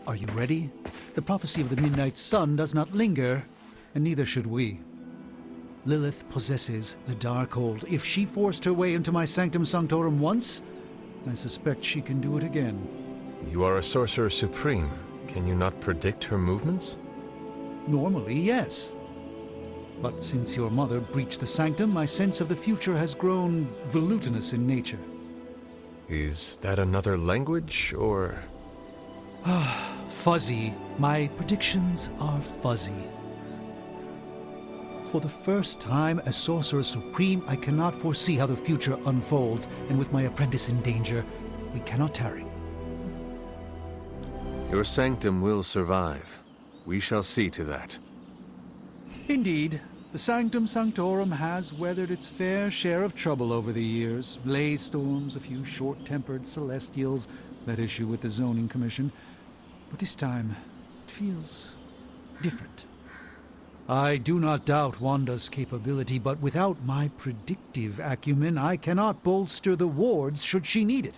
Are you ready? The prophecy of the Midnight Sun does not linger, and neither should we. Lilith possesses the Darkhold. If she forced her way into my Sanctum Sanctorum once, I suspect she can do it again. You are a Sorcerer Supreme. Can you not predict her movements? Normally, yes. But since your mother breached the Sanctum, my sense of the future has grown volutinous in nature. Is that another language, or...? Fuzzy. My predictions are fuzzy. For the first time as Sorcerer Supreme, I cannot foresee how the future unfolds, and with my apprentice in danger, we cannot tarry. Your sanctum will survive. We shall see to that. Indeed, the Sanctum Sanctorum has weathered its fair share of trouble over the years. Blaze storms, a few short-tempered celestials that issue with the Zoning Commission. But this time, it feels different. I do not doubt Wanda's capability, but without my predictive acumen, I cannot bolster the wards should she need it.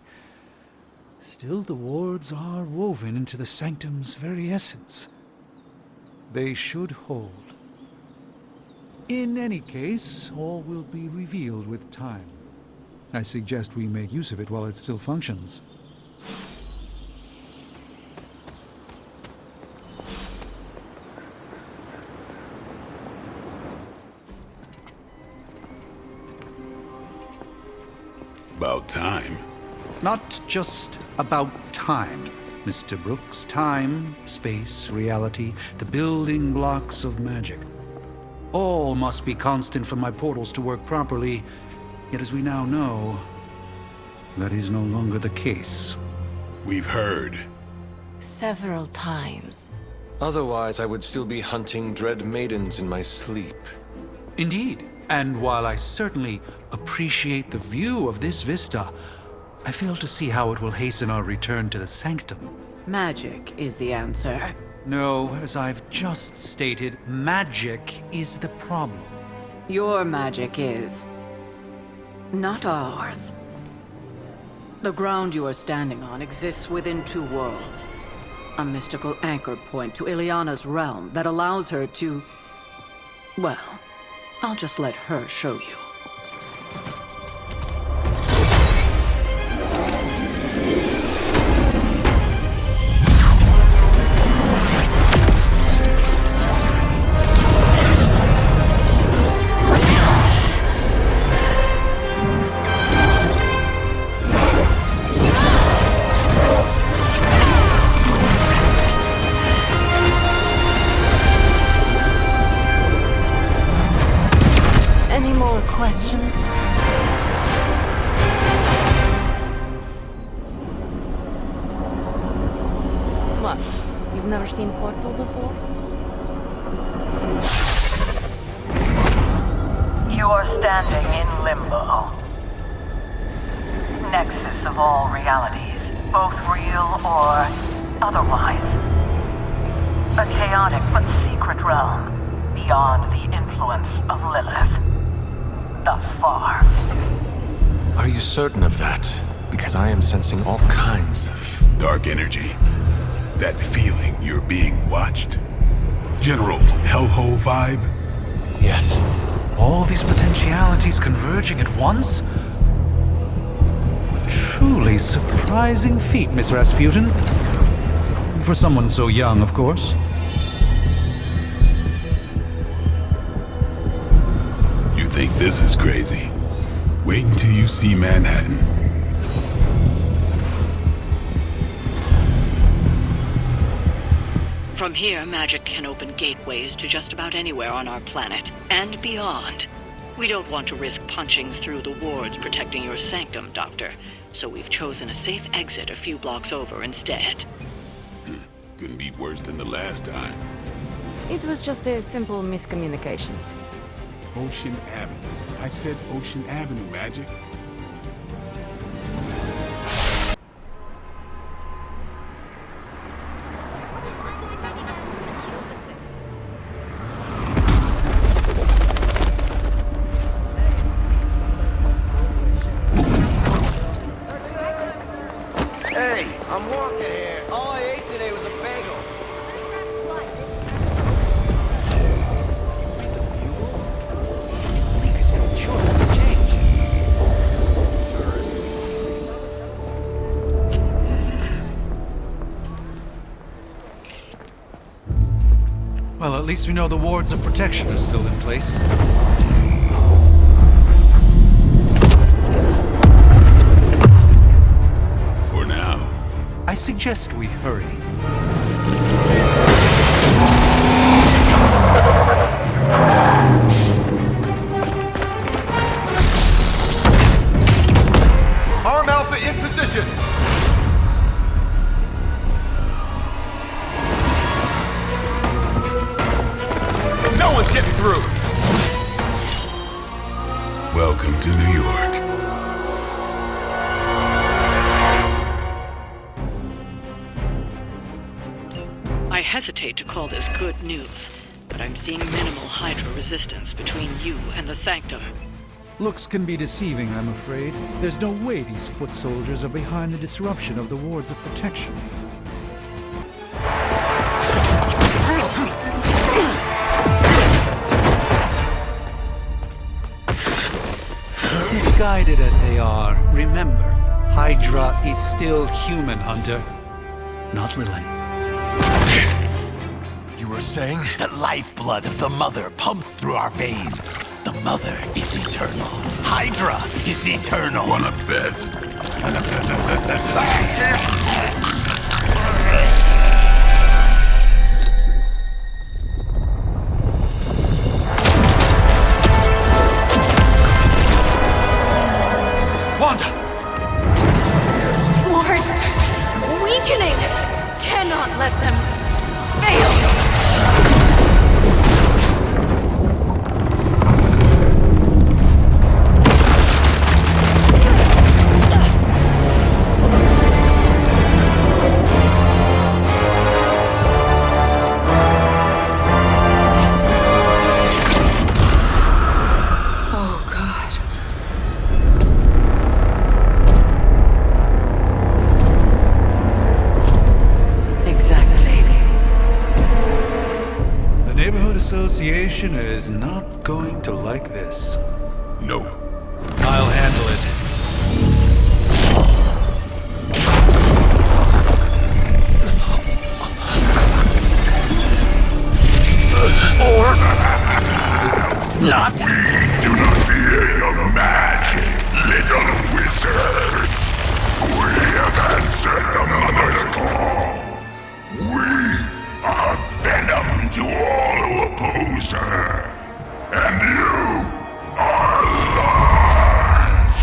Still, the wards are woven into the Sanctum's very essence. They should hold. In any case, all will be revealed with time. I suggest we make use of it while it still functions. About time. Not just about time, Mr. Brooks. Time, space, reality, the building blocks of magic. All must be constant for my portals to work properly, yet as we now know, that is no longer the case. We've heard. Several times. Otherwise, I would still be hunting dread maidens in my sleep. Indeed. And while I certainly appreciate the view of this vista, I fail to see how it will hasten our return to the Sanctum. Magic is the answer. No, as I've just stated, magic is the problem. Your magic is. Not ours. The ground you are standing on exists within two worlds. A mystical anchor point to Ileana's realm that allows her to... Well, I'll just let her show you. Any more questions? What? You've never seen Portal before? You are standing in limbo. Nexus of all realities, both real or otherwise. A chaotic but secret realm, beyond the influence of Lilith. Thus far. Are you certain of that? Because I am sensing all kinds of... Dark energy. That feeling you're being watched. General hellhole vibe. Yes. All these potentialities converging at once? Truly surprising feat, Miss Rasputin. For someone so young, of course. You think this is crazy? Wait until you see Manhattan. From here, magic can open gateways to just about anywhere on our planet, and beyond. We don't want to risk punching through the wards protecting your sanctum, Doctor, so we've chosen a safe exit a few blocks over instead. Couldn't be worse than the last time. It was just a simple miscommunication. Ocean Avenue. I said Ocean Avenue, Magic. Hey, I'm walking here. All I ate today was a bagel. Well, at least we know the wards of protection are still in place. For now. I suggest we hurry. Arm Alpha in position! No one's getting through! Welcome to New York. I hesitate to call this good news, but I'm seeing minimal Hydra resistance between you and the Sanctum. Looks can be deceiving, I'm afraid. There's no way these foot soldiers are behind the disruption of the wards of protection. Misguided as they are, remember, Hydra is still human, Hunter. Not Lilin. You were saying? The lifeblood of the Mother pumps through our veins. The Mother is eternal. Hydra is eternal. Wanna bet? Wanda! Wards! Weakening! Cannot let them fail! Oh, God. Exactly. The Neighborhood Association is not going to like this. Nope. I'll handle it. Not. Do not fear your magic, little wizard. We have answered the Mother's call. We are venom to all who oppose her. And you are Lars.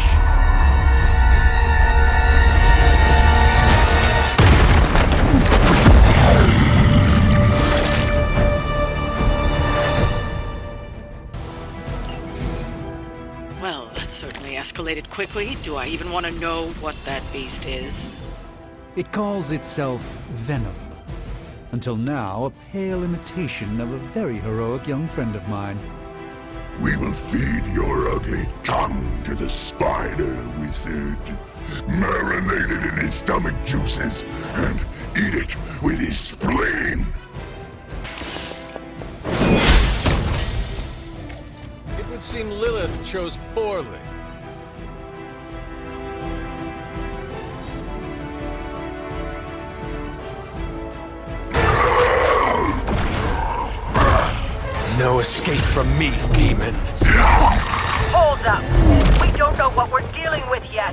Well, that certainly escalated quickly. Do I even want to know what that beast is? It calls itself Venom. Until now, a pale imitation of a very heroic young friend of mine. We will feed your ugly tongue to the spider wizard. Marinate it in his stomach juices and eat it with his spleen. It would seem Lilith chose poorly. No escape from me, demon. Hold up. We don't know what we're dealing with yet.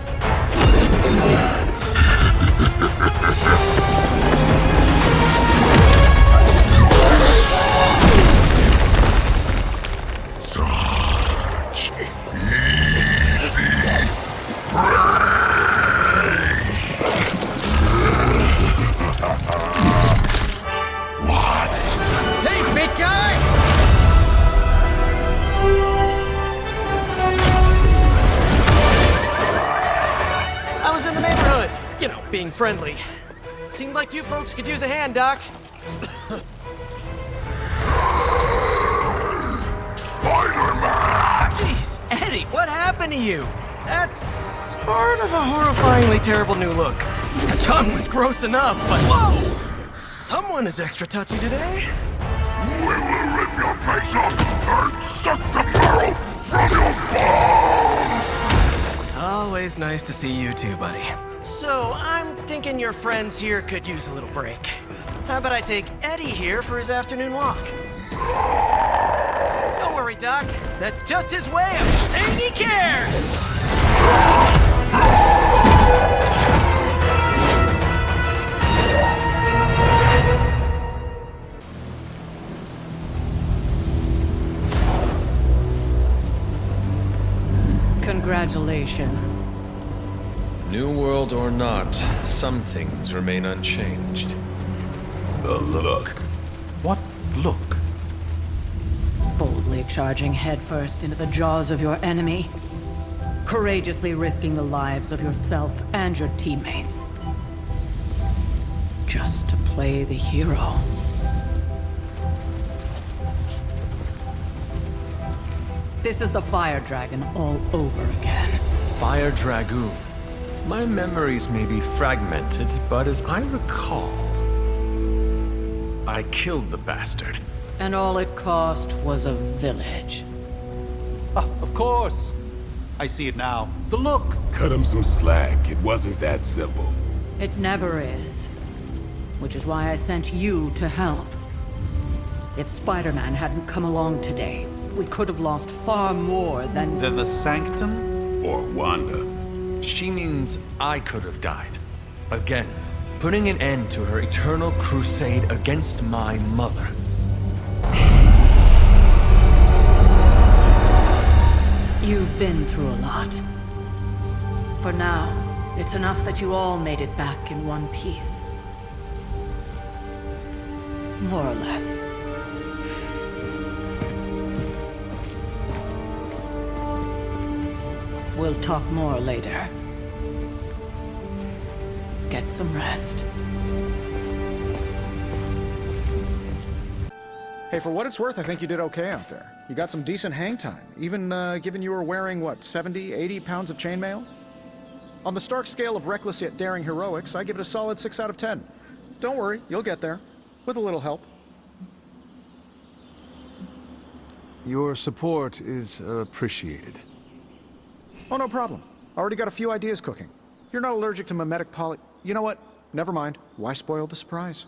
Such easy prey. What? Hey, big guy! I was in the neighborhood. You know, being friendly. Seemed like you folks could use a hand, Doc. Spider-Man! Jeez, Eddie, what happened to you? That's sort of a horrifyingly terrible new look. The tongue was gross enough, but whoa! Someone is extra touchy today. We will rip your face off and suck the marrow from your bones! Always nice to see you too, buddy. So, I'm thinking your friends here could use a little break. How about I take Eddie here for his afternoon walk? Don't worry, Doc. That's just his way of saying he cares! Congratulations. New world or not, some things remain unchanged. The look. What look? Boldly charging headfirst into the jaws of your enemy. Courageously risking the lives of yourself and your teammates. Just to play the hero. This is the Fire Dragon all over again. Fire Dragoon. My memories may be fragmented, but as I recall, I killed the bastard. And all it cost was a village. Ah, of course. I see it now. The look. Cut him some slack. It wasn't that simple. It never is. Which is why I sent you to help. If Spider-Man hadn't come along today, we could have lost far more than... Then the Sanctum? Or Wanda. She means I could have died. Again, putting an end to her eternal crusade against my mother. You've been through a lot. For now, it's enough that you all made it back in one piece. More or less. We'll talk more later. Get some rest. Hey, for what it's worth, I think you did okay out there. You got some decent hang time, even given you were wearing, what, 70, 80 pounds of chainmail? On the Stark scale of reckless yet daring heroics, I give it a solid 6 out of 10. Don't worry, you'll get there. With a little help. Your support is appreciated. Oh, no problem. Already got a few ideas cooking. You're not allergic to mimetic poly... You know what? Never mind. Why spoil the surprise?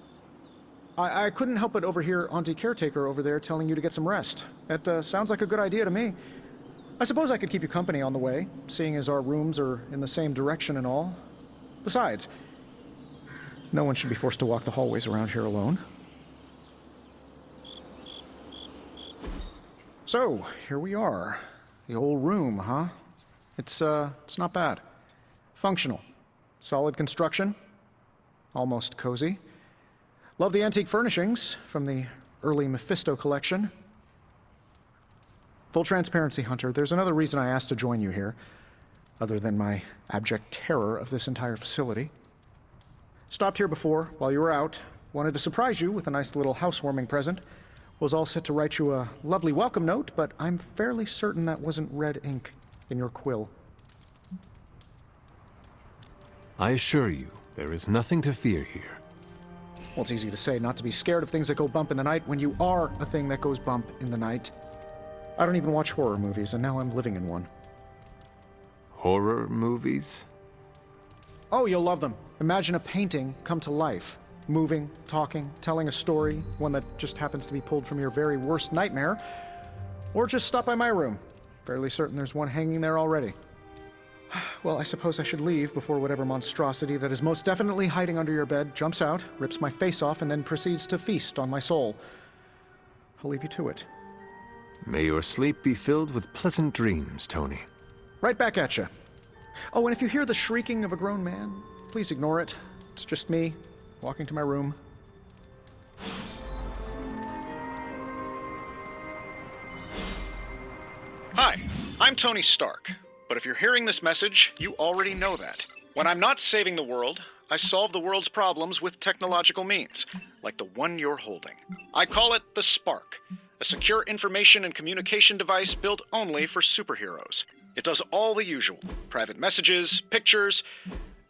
I couldn't help but overhear Auntie Caretaker over there telling you to get some rest. That sounds like a good idea to me. I suppose I could keep you company on the way, seeing as our rooms are in the same direction and all. Besides, no one should be forced to walk the hallways around here alone. So, here we are. The old room, huh? It's not bad. Functional. Solid construction. Almost cozy. Love the antique furnishings from the early Mephisto collection. Full transparency, Hunter, there's another reason I asked to join you here, other than my abject terror of this entire facility. Stopped here before, while you were out. Wanted to surprise you with a nice little housewarming present. Was all set to write you a lovely welcome note, but I'm fairly certain that wasn't red ink in your quill. I assure you, there is nothing to fear here. Well, it's easy to say not to be scared of things that go bump in the night when you are a thing that goes bump in the night. I don't even watch horror movies, and now I'm living in one. Horror movies? Oh, you'll love them. Imagine a painting come to life. Moving, talking, telling a story, one that just happens to be pulled from your very worst nightmare. Or just stop by my room. Fairly certain there's one hanging there already. Well, I suppose I should leave before whatever monstrosity that is most definitely hiding under your bed jumps out, rips my face off, and then proceeds to feast on my soul. I'll leave you to it. May your sleep be filled with pleasant dreams, Tony. Right back at you. Oh, and if you hear the shrieking of a grown man, please ignore it. It's just me, walking to my room. Hi, I'm Tony Stark. But if you're hearing this message, you already know that. When I'm not saving the world, I solve the world's problems with technological means, like the one you're holding. I call it the Spark, a secure information and communication device built only for superheroes. It does all the usual, private messages, pictures,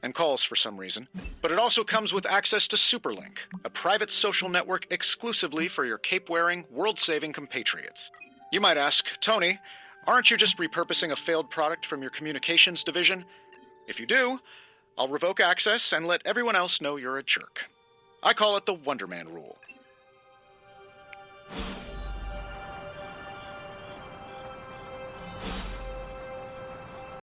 and calls for some reason. But it also comes with access to Superlink, a private social network exclusively for your cape-wearing, world-saving compatriots. You might ask, Tony, aren't you just repurposing a failed product from your communications division? If you do, I'll revoke access and let everyone else know you're a jerk. I call it the Wonder Man rule.